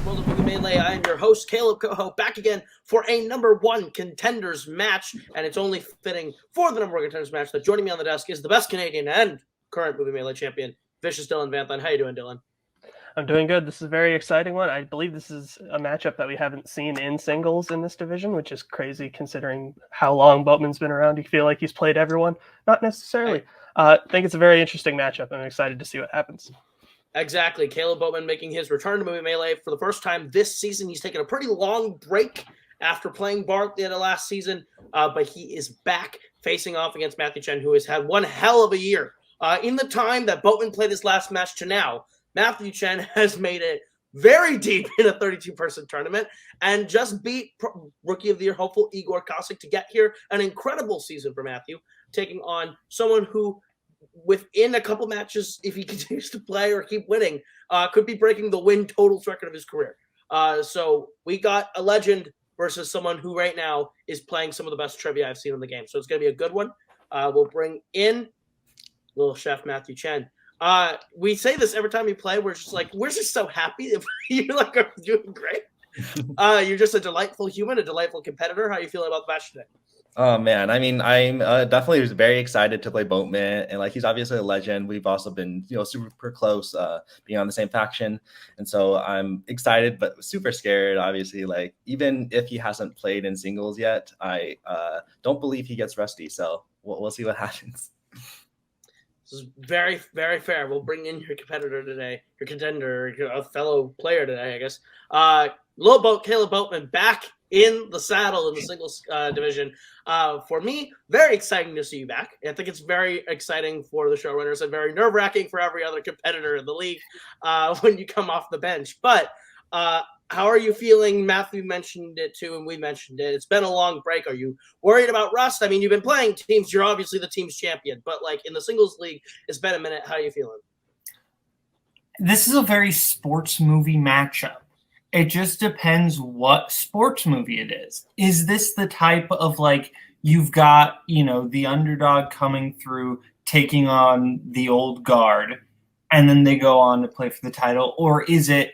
World of Movie Melee. I am your host, Kaleb Koho, back again for a number one contenders match, and it's only fitting for the number one contenders match that joining me on the desk is the best Canadian and current Movie Melee champion, Vicious Dylan Vanthon. How you doing, Dylan? I'm doing good. This is a very exciting one. I believe this is a matchup that we haven't seen in singles in this division, which is crazy considering how long Boatman's been around. You feel like he's played everyone? Not necessarily. I think it's a very interesting matchup. I'm excited to see what happens. Exactly. Kaleb Boatman making his return to Movie Melee for the first time this season. He's taken a pretty long break after playing Bart the end of last season, but he is back facing off against Matthew Chen, who has had one hell of a year. In the time that Boatman played his last match to now, Matthew Chen has made it very deep in a 32-person tournament and just beat Rookie of the Year hopeful Igor Kosik to get here. An incredible season for Matthew, taking on someone who, within a couple matches, if he continues to play or keep winning, could be breaking the win totals record of his career. So we got a legend versus someone who right now is playing some of the best trivia I've seen in the game. So it's going to be a good one. We'll bring in little chef Matthew Chen. We say this every time you play. We're just so happy that you are doing great. You're just a delightful human, a delightful competitor. How are you feeling about the match today? Oh man, I mean, I'm definitely very excited to play Boatman, and he's obviously a legend. We've also been super close, being on the same faction, and so I'm excited but super scared. Obviously, even if he hasn't played in singles yet, I don't believe he gets rusty. So we'll see what happens. This is very, very fair. We'll bring in your competitor today, your contender, a fellow player today, I guess. Kaleb Boatman back in the saddle in the singles division. For me, very exciting to see you back. I think it's very exciting for the showrunners and very nerve-wracking for every other competitor in the league when you come off the bench. But how are you feeling? Matthew mentioned it too, and we mentioned it. It's been a long break. Are you worried about rust? I mean, you've been playing teams. You're obviously the team's champion. But in the singles league, it's been a minute. How are you feeling? This is a very sports movie matchup. It just depends what sports movie it is. Is this the type of you've got, the underdog coming through, taking on the old guard, and then they go on to play for the title? Or is it,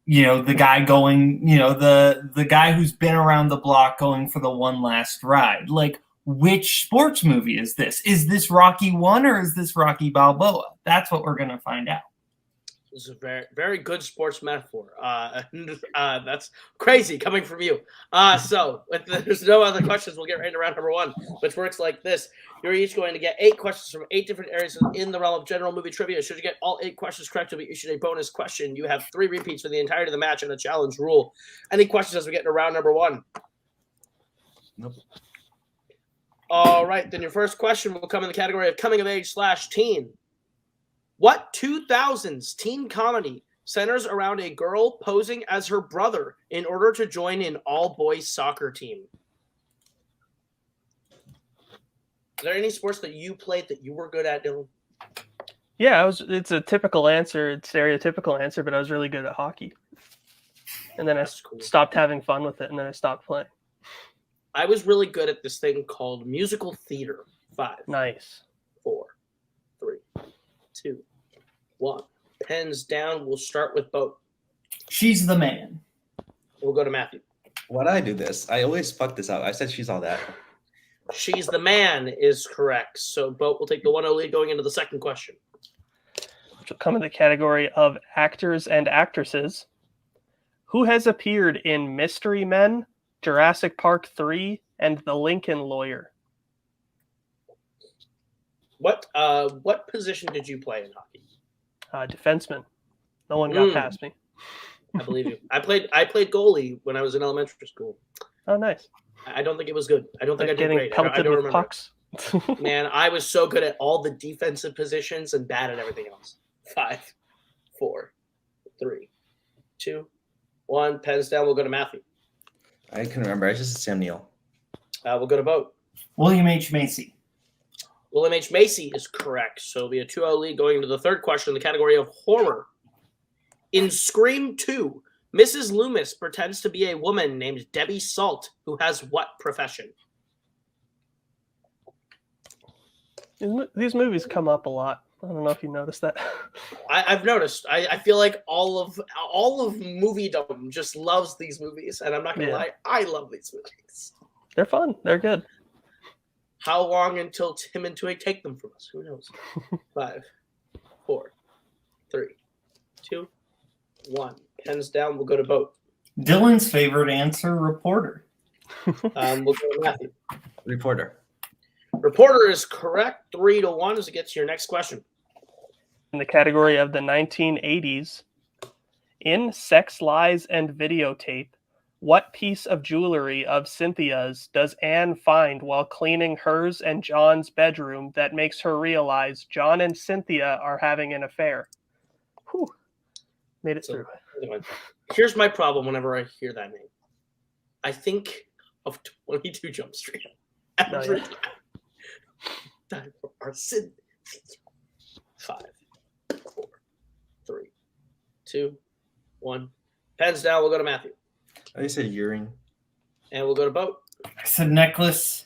the guy going, the guy who's been around the block going for the one last ride? Which sports movie is this? Is this Rocky 1 or is this Rocky Balboa? That's what we're going to find out. This is a very, very good sports metaphor. That's crazy coming from you. So if there's no other questions, we'll get right into round number one, which works like this. You're each going to get 8 questions from 8 different areas in the realm of general movie trivia. Should you get all 8 questions correct, you'll be issued a bonus question. You have 3 repeats for the entirety of the match and a challenge rule. Any questions as we get into round number one? Nope. All right, then your first question will come in the category of coming of age / teen. What 2000s teen comedy centers around a girl posing as her brother in order to join an all-boys soccer team? Is there any sports that you played that you were good at, Dylan? Yeah, it's a typical answer. It's stereotypical answer, but I was really good at hockey. And then stopped having fun with it, and then I stopped playing. I was really good at this thing called musical theater. 5. Nice. 4, 3, 2, 1. Pens down. We'll start with Boat. She's the man. We'll go to Matthew. Why did I do this? I always fuck this up. I said she's all that. She's the man is correct. So Boat will take the 1-0 lead going into the second question. Which will come in the category of actors and actresses. Who has appeared in Mystery Men, Jurassic Park 3, and The Lincoln Lawyer? What position did you play in hockey? Defenseman. No one got past me. I believe you. I played goalie when I was in elementary school. Oh, nice. I don't think it was good. I don't think I did great. Pelted I don't with remember. Pucks. Man, I was so good at all the defensive positions and bad at everything else. 5, 4, 3, 2, 1. Pens down. We'll go to Matthew. I can remember. I just said Sam Neill. We'll go to Boat. William H. Macy. William H. Macy is correct. So it'll be a 2-0 lead going into the third question in the category of horror. In Scream 2, Mrs. Loomis pretends to be a woman named Debbie Salt, who has what profession? These movies come up a lot. I don't know if you noticed that. I've noticed. I feel like all of moviedom just loves these movies, and I'm not gonna lie, I love these movies. They're fun. They're good. How long until Tim and Twohig take them from us? Who knows? 5, 4, 3, 2, 1. Pens down. We'll go to Boat. Dylan's favorite answer: reporter. We'll go to Matthew. Reporter. Reporter is correct. 3-1 as it gets to your next question. In the category of the 1980s, in Sex, Lies, and Videotape, what piece of jewelry of Cynthia's does Anne find while cleaning hers and John's bedroom that makes her realize John and Cynthia are having an affair? Whew. Made it through. Here's my problem whenever I hear that name. I think of 22 Jump Street. Every time. Time for our Cynthia. 5, 4, 3, 2, 1. Pens down. We'll go to Matthew. I said earring. And we'll go to Boat. I said necklace.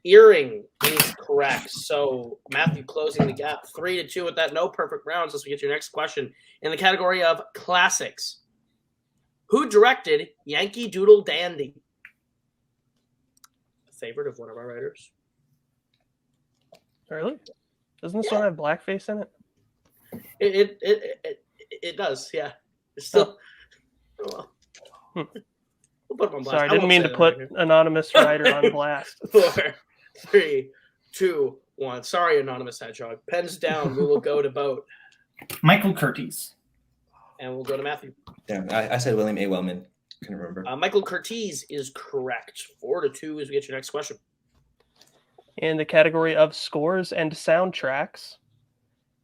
Earring is correct. So Matthew closing the gap 3-2 with that. No perfect rounds as we get to your next question. In the category of classics, who directed Yankee Doodle Dandy? A favorite of one of our writers. Really? Doesn't this one have blackface in it? It does, yeah. It's still. Oh, well. We'll put him on blast. Sorry, I didn't mean to put anonymous writer on blast. 4, 3, 2, 1. Sorry, anonymous hedgehog. Pens down. We will go to Boat. Michael Curtiz. And we'll go to Matthew. Damn, I said William A. Wellman. Couldn't remember. Michael Curtiz is correct. 4-2 as we get your next question. In the category of scores and soundtracks,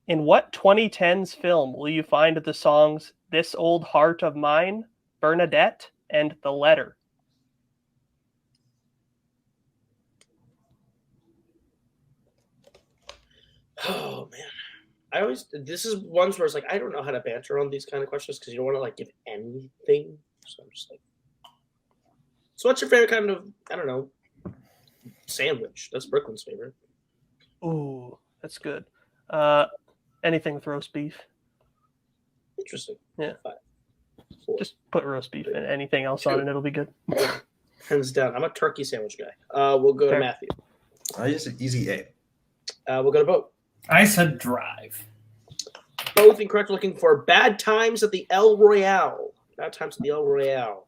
in what 2010s film will you find the songs This Old Heart of Mine, Bernadette, and The Letter? Oh, man. This is ones where it's like, I don't know how to banter on these kind of questions because you don't want to like give anything. So I'm just like, so what's your favorite kind of, I don't know, sandwich? That's Brooklyn's favorite. Ooh, that's good. Anything with roast beef. Interesting. Yeah. 5, 4. Just put roast beef and anything else on it, it'll be good. Hands down. I'm a turkey sandwich guy. We'll go to Matthew. I just said easy A. We'll go to Boat. I said drive. Both incorrect. Looking for Bad Times at the El Royale. Bad Times at the El Royale.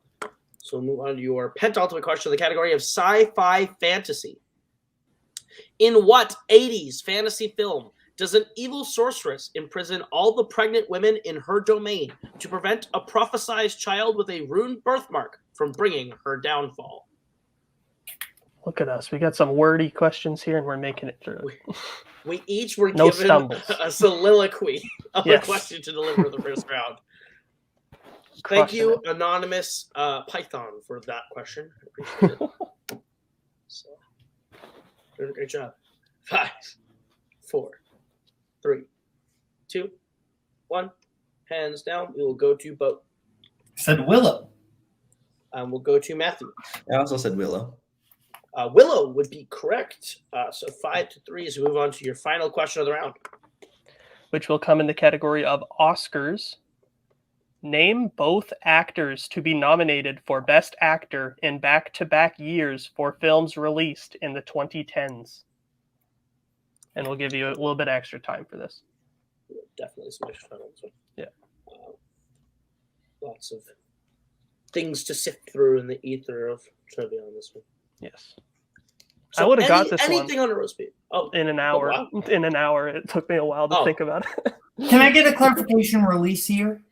So we'll move on to your penultimate question in the category of sci-fi fantasy. In what 80s fantasy film does an evil sorceress imprison all the pregnant women in her domain to prevent a prophesized child with a ruined birthmark from bringing her downfall? Look at us. We got some wordy questions here, and we're making it through. We each were No given stumbles. a soliloquy of Yes. a question to deliver the first round. Thank Crushing you, it. Anonymous Python, for that question. I appreciate it. So, doing a great job. 5, 4, 3, 2, 1. Hands down. We will go to Boat. I said Willow. We'll go to Matthew. I also said Willow. Willow would be correct. So 5-3 as we move on to your final question of the round. Which will come in the category of Oscars. Name both actors to be nominated for Best Actor in back-to-back years for films released in the 2010s. And we'll give you a little bit extra time for this. Definitely some extra time on this one. Yeah. Lots of things to sift through in the ether of trivia on this one. Yes. So I would have got this anything one on a roast beef. Oh, in an hour. wow. In an hour. It took me a while to think about it. Can I get a clarification release here?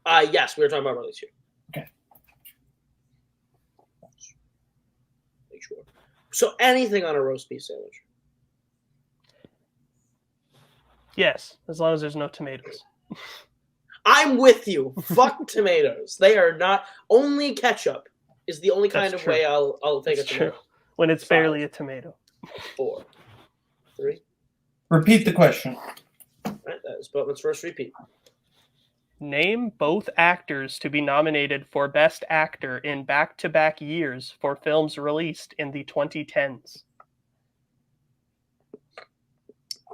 Yes, we were talking about release here. Okay. Make sure. So anything on a roast beef sandwich. Yes, as long as there's no tomatoes. I'm with you. Fuck tomatoes. They are not. Only ketchup is the only kind That's of true. way I'll take That's a tomato. true. When it's 5, barely a tomato. 4, 3. Repeat the question. All right, that is Boatman's first repeat. Name both actors to be nominated for Best Actor in back-to-back years for films released in the 2010s.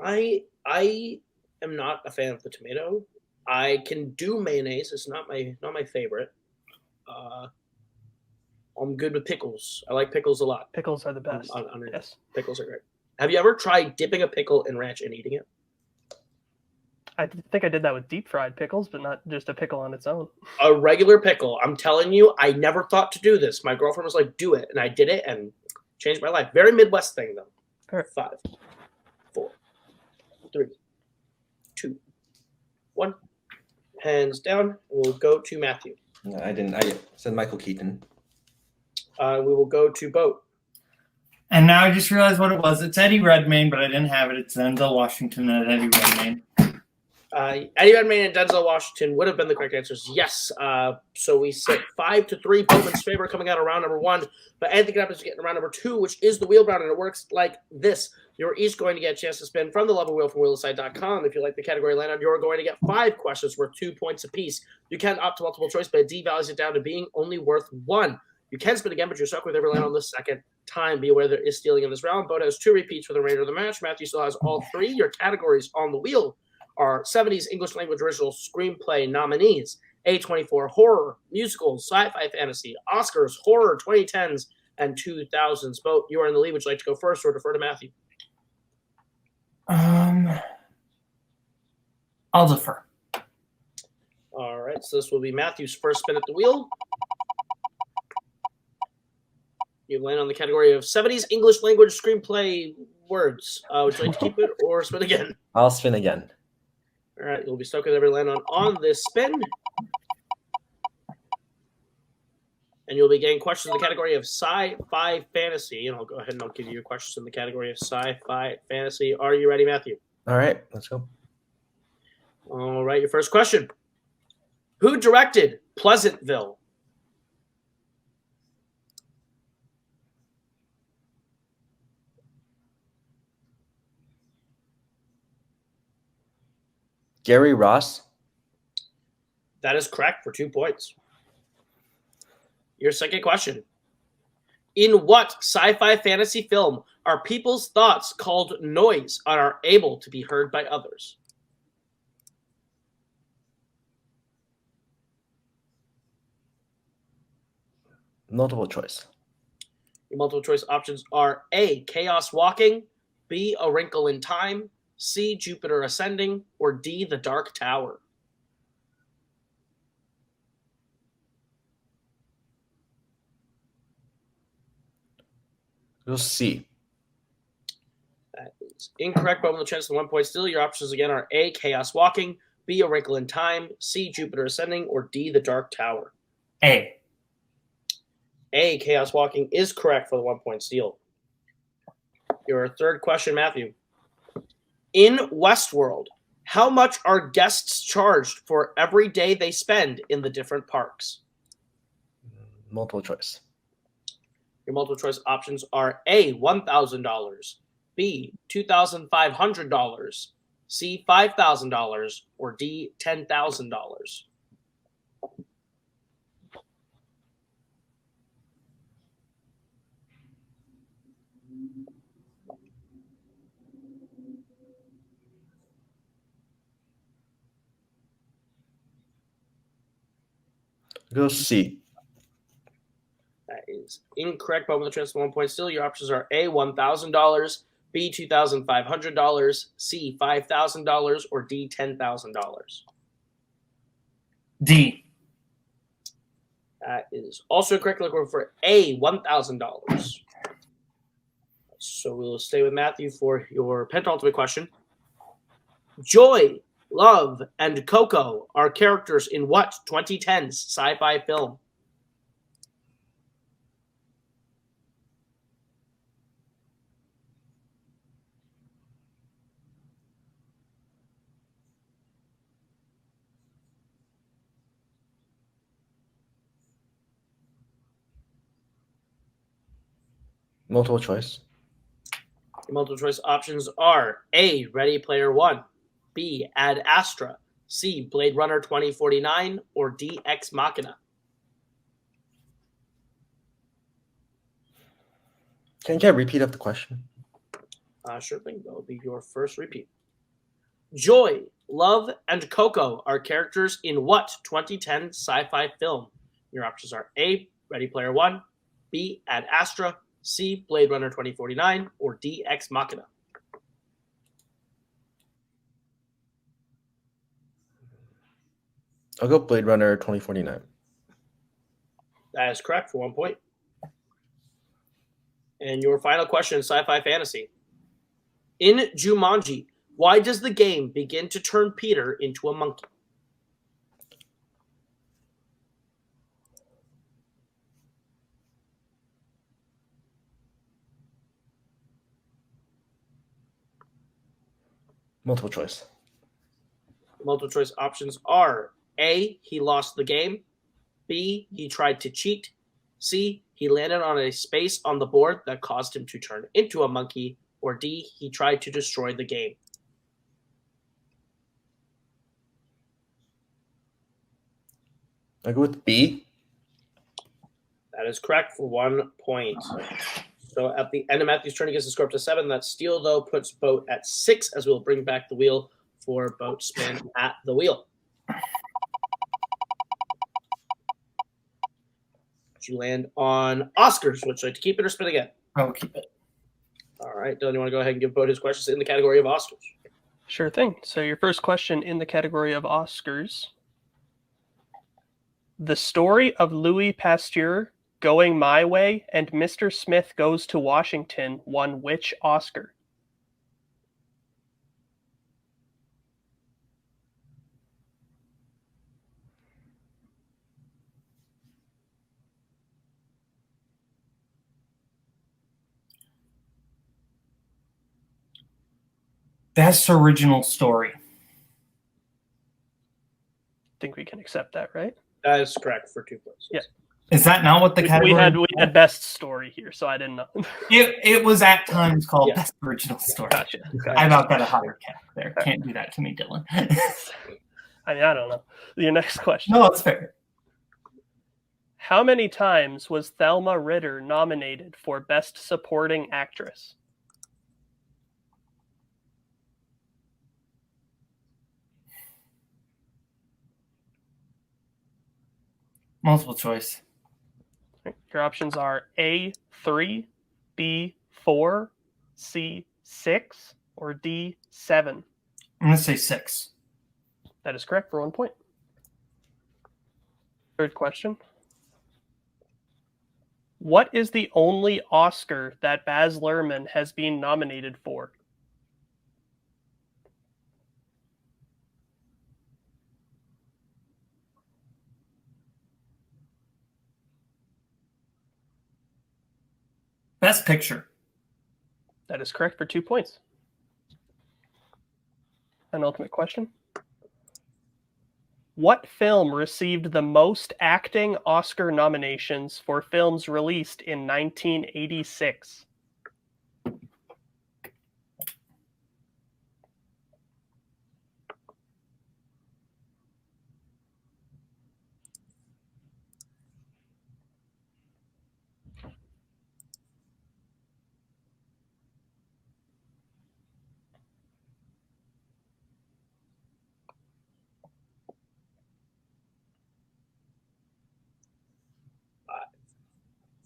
I am not a fan of the tomato. I can do mayonnaise. It's not my favorite. I'm good with pickles. I like pickles a lot. Pickles are the best. Yes, pickles are great. Have you ever tried dipping a pickle in ranch and eating it? I think I did that with deep fried pickles, but not just a pickle on its own. A regular pickle. I'm telling you, I never thought to do this. My girlfriend was like, do it. And I did it and changed my life. Very Midwest thing, though. Sure. 5, 4, 3, 2, 1. Hands down. We'll go to Matthew. No, I didn't. I said Michael Keaton. We will go to Boat. And now I just realized what it was. It's Eddie Redmayne, but I didn't have it. It's Denzel Washington and Eddie Redmayne. Eddie Redmayne and Denzel Washington would have been the correct answers. Yes. So we sit 5-3 Boatman's favor coming out of round number 1. But anything can happen to get in round number 2, which is the wheel round, and it works like this. You're each going to get a chance to spin from the level wheel from wheelside.com. If you like the category land on, you're going to get 5 questions worth 2 points apiece. You can opt to multiple choice, but it devalues it down to being only worth 1. You can spin again, but you're stuck with every land on the second time. Be aware there is stealing in this round. Boat has 2 repeats for the remainder of the match. Matthew still has all 3. Your categories on the wheel are 70s English language original screenplay nominees, A24 horror, musicals, sci-fi fantasy, Oscars, horror, 2010s, and 2000s. Boat, you are in the lead. Would you like to go first or defer to Matthew? I'll defer. All right, so this will be Matthew's first spin at the wheel. You land on the category of 70s English language screenplay words. Would you like to keep it or spin again? I'll spin again. All right, you'll be stuck with every land on this spin. And you'll be getting questions in the category of sci-fi fantasy. And I'll go ahead and I'll give you your questions in the category of sci-fi fantasy. Are you ready, Matthew? All right, let's go. All right, your first question. Who directed Pleasantville? Gary Ross. That is correct for 2 points. Your second question. In what sci-fi fantasy film are people's thoughts called noise and are able to be heard by others? Multiple choice. Your multiple choice options are A, Chaos Walking, B, A Wrinkle in Time, C, Jupiter Ascending, or D, The Dark Tower. We'll see. That is incorrect, but with a chance of 1 point still. Your options again are A, Chaos Walking, B, A Wrinkle in Time, C, Jupiter Ascending, or D, The Dark Tower. A, Chaos Walking is correct for the 1 point steal. Your third question, Matthew. In Westworld, how much are guests charged for every day they spend in the different parks? Multiple choice. Your multiple choice options are A, $1,000, B, $2,500, C, $5,000, or D, $10,000. Go C. That is incorrect, but with a chance of 1 point still. Your options are A, $1,000, B, $2,500, C, $5,000, or D, $10,000. D. That is also incorrect. Looking for A, $1,000. So we'll stay with Matthew for your penultimate question. Joy, Love, and Coco are characters in what 2010s sci-fi film? Multiple choice. Your multiple choice options are A, Ready Player One, B, Ad Astra, C, Blade Runner 2049, or D, Ex Machina. Can you get a repeat of the question? Sure thing. That'll be your first repeat. Joy, Love, and Coco are characters in what 2010 sci-fi film? Your options are A, Ready Player One, B, Ad Astra, C, Blade Runner 2049, or D, Ex Machina. I'll go Blade Runner 2049. That is correct for 1 point. And your final question, sci-fi fantasy. In Jumanji, why does the game begin to turn Peter into a monkey? Multiple choice. Multiple choice options are A, he lost the game, B, he tried to cheat, C, he landed on a space on the board that caused him to turn into a monkey, or D, he tried to destroy the game. I'll go with B. That is correct for 1 point. So at the end of Matthew's turn, he gets the score up to 7. That steal, though, puts Boat at 6, as we'll bring back the wheel for Boat spin at the wheel. You land on Oscars. Would you like to keep it or spin again? I'll keep it. All right, Dylan, you want to go ahead and give Boat his questions in the category of Oscars? Sure thing. So your first question in the category of Oscars. The story of Louis Pasteur, Going My Way, and Mr. Smith Goes to Washington won which Oscar? Best original story. Think we can accept that, right? That is correct for 2 points. Yeah. Is that not what the category? We had best story here, so I didn't know. It was at times called best original story. Gotcha. I about got a higher cap there. Can't do that to me, Dylan. I mean, I don't know. Your next question. No, it's fair. How many times was Thelma Ritter nominated for Best Supporting Actress? Multiple choice. Your options are A, 3, B, 4, C, 6, or D, 7. I'm going to say 6. That is correct for 1 point. Third question. What is the only Oscar that Baz Luhrmann has been nominated for? Best picture. That is correct for 2 points. An ultimate question. What film received the most acting Oscar nominations for films released in 1986?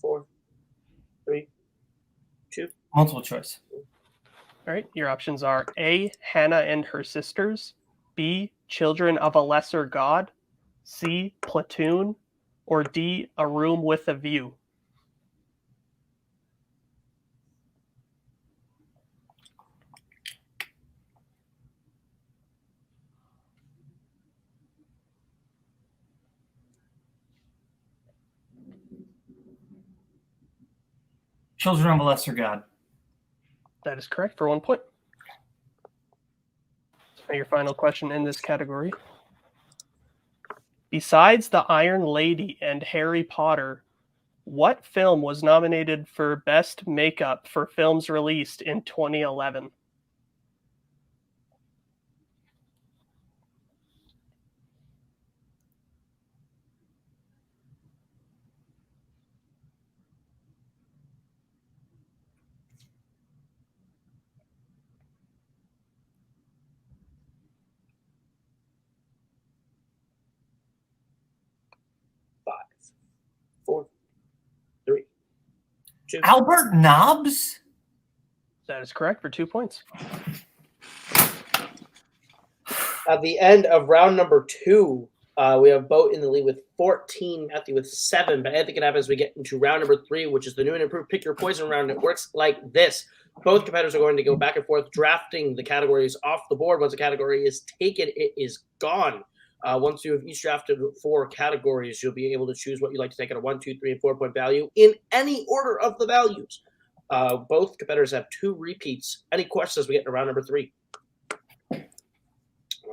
Four, three, two. Multiple choice. All right, your options are A, Hannah and Her Sisters, B, Children of a Lesser God, C, Platoon, or D, A Room with a View. Children of a Lesser God. That is correct for 1 point. So your final question in this category. Besides The Iron Lady and Harry Potter, what film was nominated for Best Makeup for films released in 2011? 2. Albert Nobbs? That is correct for 2 points. At the end of round number 2, we have Boat in the lead with 14, Matthew with 7. But anything can happen as we get into round number 3, which is the new and improved Pick Your Poison round. It works like this. Both competitors are going to go back and forth, drafting the categories off the board. Once a category is taken, it is gone. Once you have each drafted 4 categories, you'll be able to choose what you'd like to take at a 1, 2, 3, and 4 point value in any order of the values. Both competitors have 2 repeats. Any questions as we get to round number 3?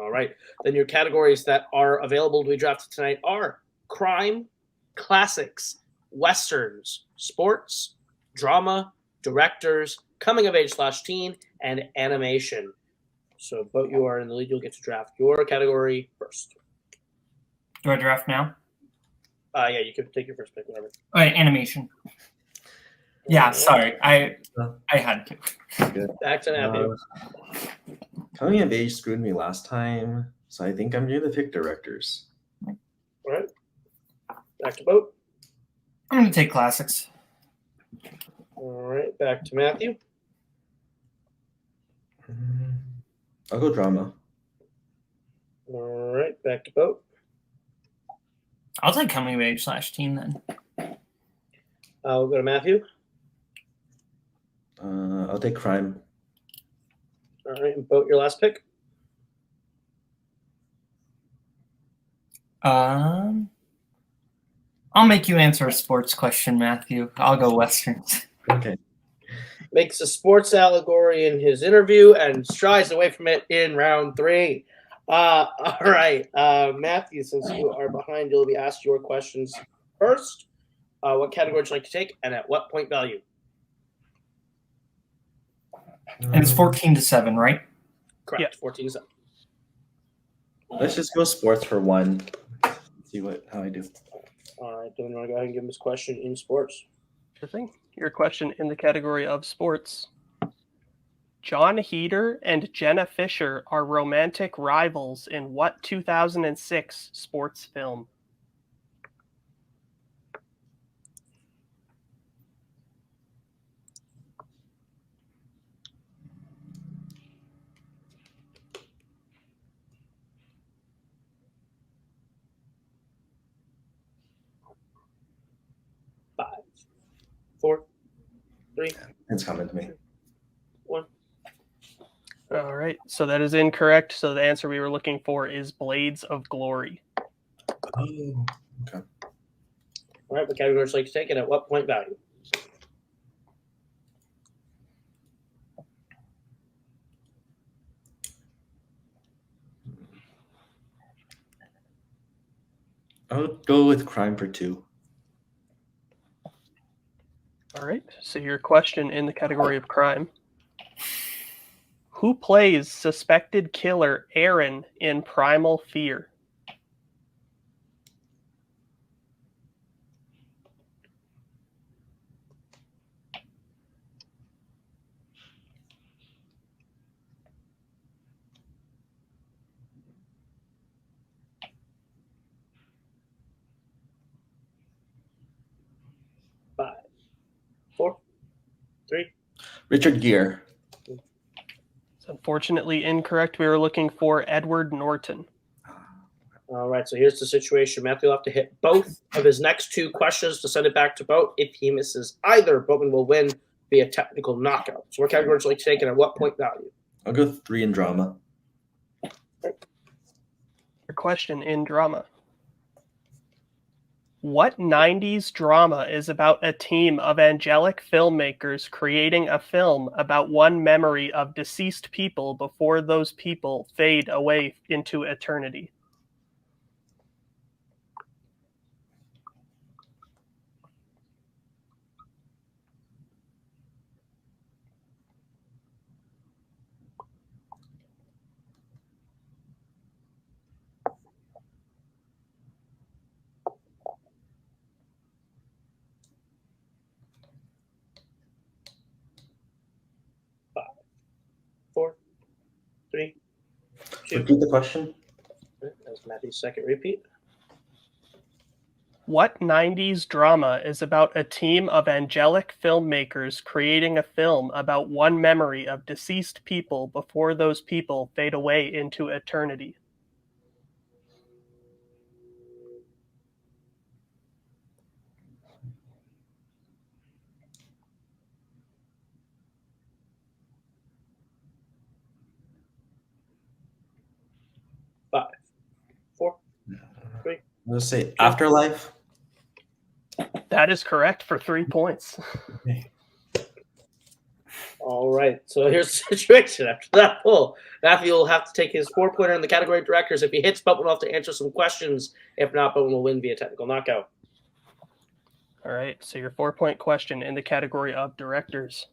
All right. Then your categories that are available to be drafted tonight are crime, classics, westerns, sports, drama, directors, coming of age / teen, and animation. So, Boat, you are in the lead. You'll get to draft your category first. Do I draft now? Yeah, you can take your first pick, whatever. All right, animation. Yeah, sorry. I had to. Good. Back to Matthew. Coming of age screwed me last time, so I think I'm going to pick directors. All right. Back to Boat. I'm going to take classics. All right. Back to Matthew. I'll go drama. All right. Back to Boat. I'll take coming of age / teen then. We'll go to Matthew. I'll take crime. All right. And Boat, your last pick. I'll make you answer a sports question, Matthew. I'll go westerns. Okay. Makes a sports allegory in his interview and strides away from it in round 3. All right. Matthew, since you are behind, you'll be asked your questions first. What category would you like to take and at what point value? And it's 14-7, right? Correct. Yeah. 14 to 7. Let's just go sports for 1. See how I do. All right. Then you want to go ahead and give him his question in sports. Sure thing. Your question in the category of sports. John Heder and Jenna Fisher are romantic rivals in what 2006 sports film? Five, 4, 3, It's coming to me. 1. All right. So that is incorrect. So the answer we were looking for is Blades of Glory. Oh, okay. All right. What category would you like to take and at what point value? I'll go with crime for 2. All right. So your question in the category of crime. Who plays suspected killer Aaron in Primal Fear? Five, 4, 3. Richard Gere. It's unfortunately incorrect. We were looking for Edward Norton. All right. So here's the situation. Matthew will have to hit both of his next 2 questions to send it back to Boat. If he misses either, Boatman will win via technical knockout. So what category would you like to take and at what point value? I'll go 3 in drama. Your question in drama. What 90s drama is about a team of angelic filmmakers creating a film about one memory of deceased people before those people fade away into eternity? Four, 3, 2. Repeat the question. That's Matthew's second repeat. What 90s drama is about a team of angelic filmmakers creating a film about one memory of deceased people before those people fade away into eternity? Five, four, three. Let's say Afterlife. That is correct for 3 points. All right. So here's the situation after that pull. Matthew will have to take his 4-pointer in the category of directors. If he hits, Boatman will have to answer some questions. If not, Boatman will win via technical knockout. All right, so your 4-point question in the category of directors.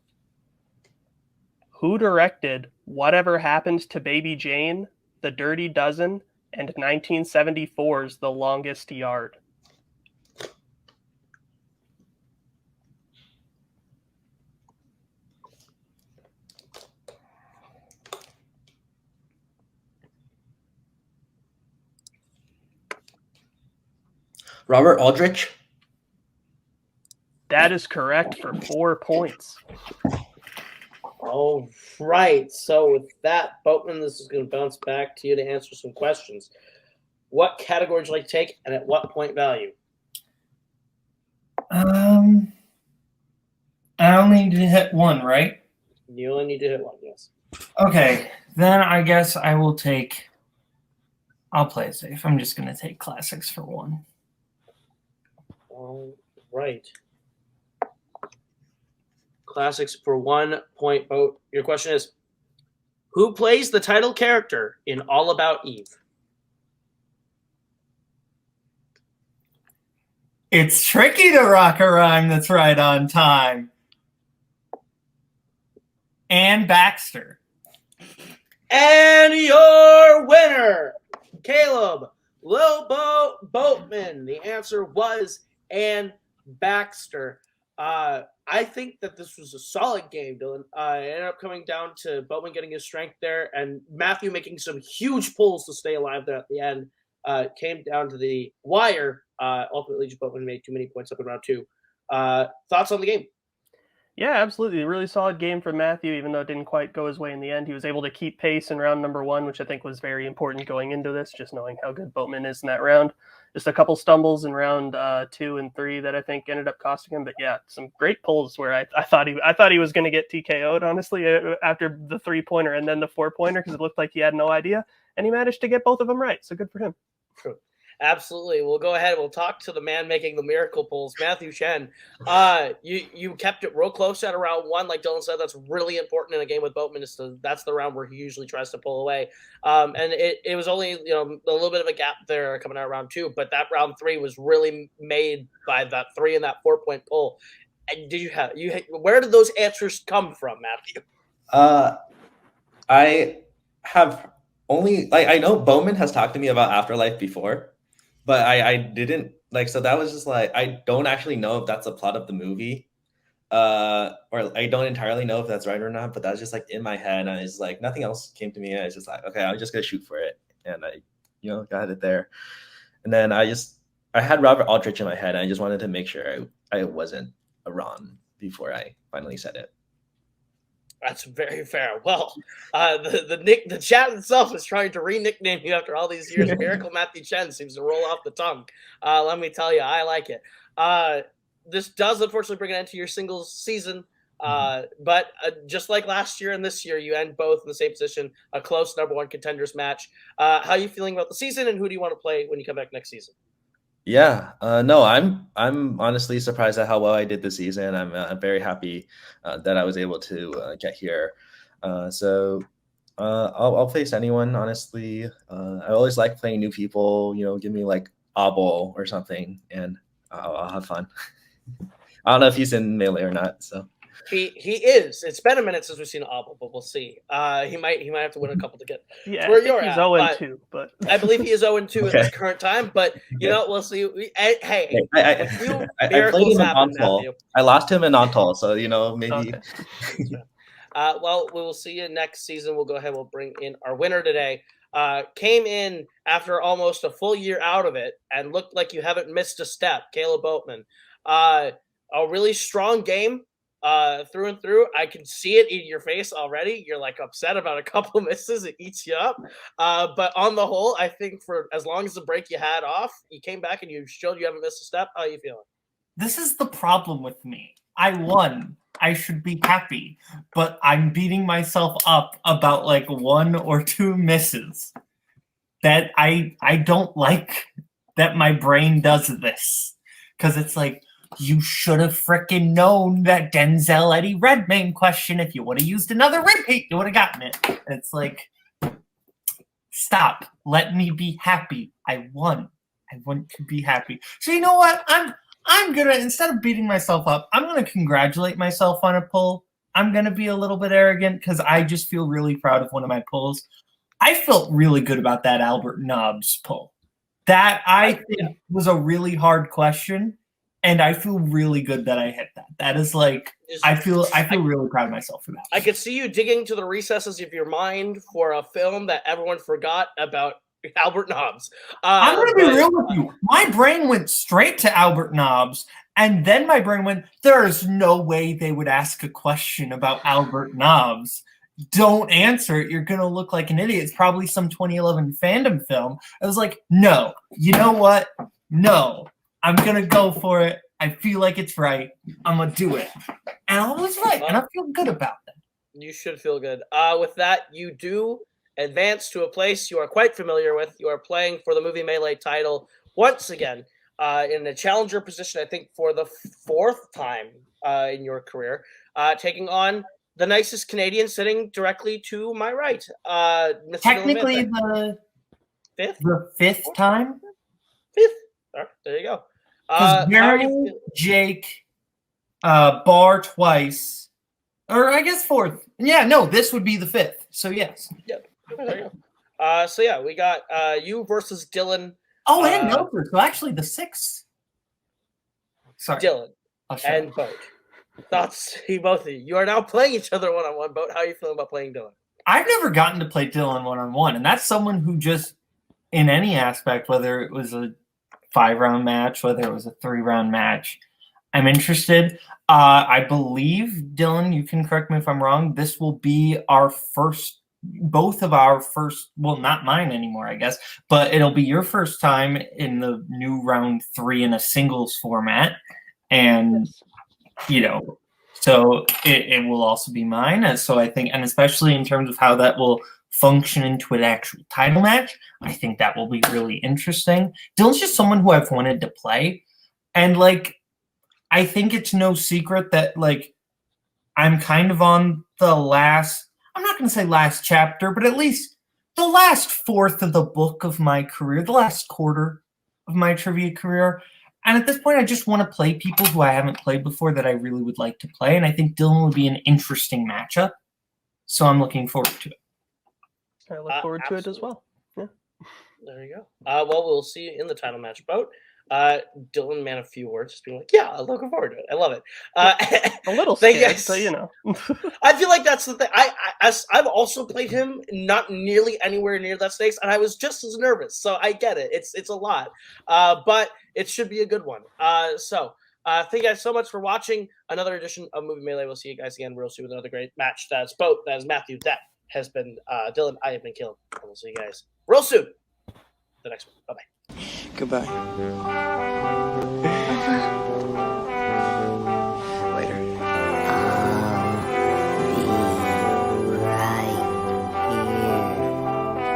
Who directed Whatever Happened to Baby Jane, The Dirty Dozen, and 1974's The Longest Yard? Robert Aldrich. That is correct for 4 points. All right. So with that, Boatman, this is going to bounce back to you to answer some questions. What category would you like to take, and at what point value? I only need to hit one, right? You only need to hit one, yes. Okay, then I guess I will take. I'll play it safe. I'm just going to take classics for 1. All right. Classics for 1 point, Boat. Your question is, who plays the title character in All About Eve? It's tricky to rock a rhyme that's right on time. Ann Baxter. And your winner, Kaleb Boatman. The answer was Ann Baxter. I think that this was a solid game, Dylan. It ended up coming down to Boatman getting his strength there and Matthew making some huge pulls to stay alive there at the end. Came down to the wire. Ultimately, just Boatman made too many points up in round 2. Thoughts on the game? Yeah, absolutely. A really solid game from Matthew, even though it didn't quite go his way in the end. He was able to keep pace in round number 1, which I think was very important going into this, just knowing how good Boatman is in that round. Just a couple stumbles in round 2 and 3 that I think ended up costing him. But yeah, some great pulls where I thought he was going to get TKO'd, honestly, after the 3-pointer and then the 4-pointer, because it looked like he had no idea. And he managed to get both of them right. So good for him. True. Absolutely. We'll go ahead. We'll talk to the man making the miracle pulls, Matthew Chen. You kept it real close at round 1. Like Dylan said, that's really important in a game with Boatman. That's the round where he usually tries to pull away. And it was only a little bit of a gap there coming out of round 2, but that round 3 was really made by that 3 and that 4-point pull. And where did those answers come from, Matthew? I have only I know Bowman has talked to me about Afterlife before. But I didn't so that was just I don't actually know if that's a plot of the movie, or I don't entirely know if that's right or not. But that's just in my head, and it's nothing else came to me. And it's just okay, I'm just gonna shoot for it, and I got it there. And then I had Robert Aldrich in my head, and I just wanted to make sure I wasn't wrong before I finally said it. That's very fair. Well, the chat itself is trying to re-nickname you after all these years. Miracle Matthew Chen seems to roll off the tongue. Let me tell you, I like it. This does unfortunately bring an end to your singles season. But just like last year and this year, you end both in the same position, a close number 1 contenders match. How are you feeling about the season, and who do you want to play when you come back next season? Yeah, no, I'm honestly surprised at how well I did this season. I'm very happy that I was able to get here. So I'll face anyone, honestly. I always like playing new people. Give me Obol or something, and I'll have fun. I don't know if he's in Melee or not. So he is. It's been a minute since we've seen Obol, but we'll see. He might have to win a couple to get where you're at. He's 0-2, but I believe he is 0-2 at this current time. But we'll see. I played him in Ontol. I lost him in Ontol, so maybe. Okay. Well, we will see you next season. We'll go ahead. We'll bring in our winner today. came in after almost a full year out of it and looked like you haven't missed a step. Kaleb Boatman, a really strong game through and through. I can see it in your face already. You're like upset about a couple misses. It eats you up. But on the whole, I think for as long as the break you had off, you came back and you showed you haven't missed a step. How are you feeling? This is the problem with me. I won. I should be happy, but I'm beating myself up about like 1 or 2 misses that I don't like that my brain does this. Because it's like, you should have freaking known that Denzel Eddie Redmayne question. If you would have used another repeat, you would have gotten it. And it's like, stop. Let me be happy. I won. I want to be happy. So you know what? I'm gonna, instead of beating myself up, I'm gonna congratulate myself on a pull. I'm gonna be a little bit arrogant because I just feel really proud of one of my pulls. I felt really good about that Albert Nobbs pull. That I think was a really hard question, and I feel really good that I hit that. That is like, I feel really proud of myself for that. I could see you digging to the recesses of your mind for a film that everyone forgot about. Albert Nobbs. I'm going to be real with you. My brain went straight to Albert Nobbs, and then my brain went, there's no way they would ask a question about Albert Nobbs. Don't answer it. You're going to look like an idiot. It's probably some 2011 Fandom film. I was like, no. You know what? No. I'm going to go for it. I feel like it's right. I'm going to do it. And I was right, and I feel good about that. You should feel good. With that, you do advance to a place you are quite familiar with. You are playing for the Movie Melee title once again in the challenger position, I think for the 4th time in your career, taking on the nicest Canadian sitting directly to my right. Technically the 5th? The 5th time? 5th. All right, there you go. Because Jake, Bar twice, or I guess 4th. Yeah, no, this would be the 5th. So yes. Yep. There you go. So yeah, we got you versus Dylan. Oh, and Nelson. So actually the 6th. Sorry. Dylan and Boat. Thoughts, both of you. You are now playing each other one-on-one. Boat, how are you feeling about playing Dylan? I've never gotten to play Dylan one-on-one, and that's someone who just, in any aspect, whether it was a 5-round match, whether it was a 3-round match, I'm interested. I believe, Dylan, you can correct me if I'm wrong, this will be our first, both of our first, well, not mine anymore, I guess, but it'll be your first time in the new round 3 in a singles format. And, you know, so it will also be mine. So I think, and especially in terms of how that will function into an actual title match, I think that will be really interesting. Dylan's just someone who I've wanted to play. And, like, I think it's no secret that, like, I'm kind of on the last, I'm not going to say last chapter, but at least the last 4th of the book of my career, the last quarter of my trivia career. And at this point, I just want to play people who I haven't played before that I really would like to play. And I think Dylan would be an interesting matchup. So I'm looking forward to it. I look forward to it as well. Yeah. There you go. Well, we'll see you in the title match, Boat. Dylan, man, a few words, just being like, yeah, I'm looking forward to it. I love it. A little scared, so you know. I feel like that's the thing. I've also played him not nearly anywhere near that stakes, and I was just as nervous. So I get it. It's a lot, but it should be a good one. So thank you guys so much for watching another edition of Movie Melee. We'll see you guys again real soon with another great match. That's Boat. That is Matthew. That has been Dylan. I have been Kaleb. And we'll see you guys real soon. The next one. Bye-bye. Goodbye. Later.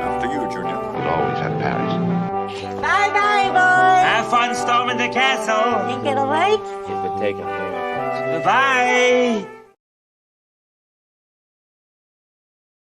After you, Junior. You'll always have Paris. Bye-bye, boys. Have fun storming the castle. Think it'll work? It would take a fair. Bye.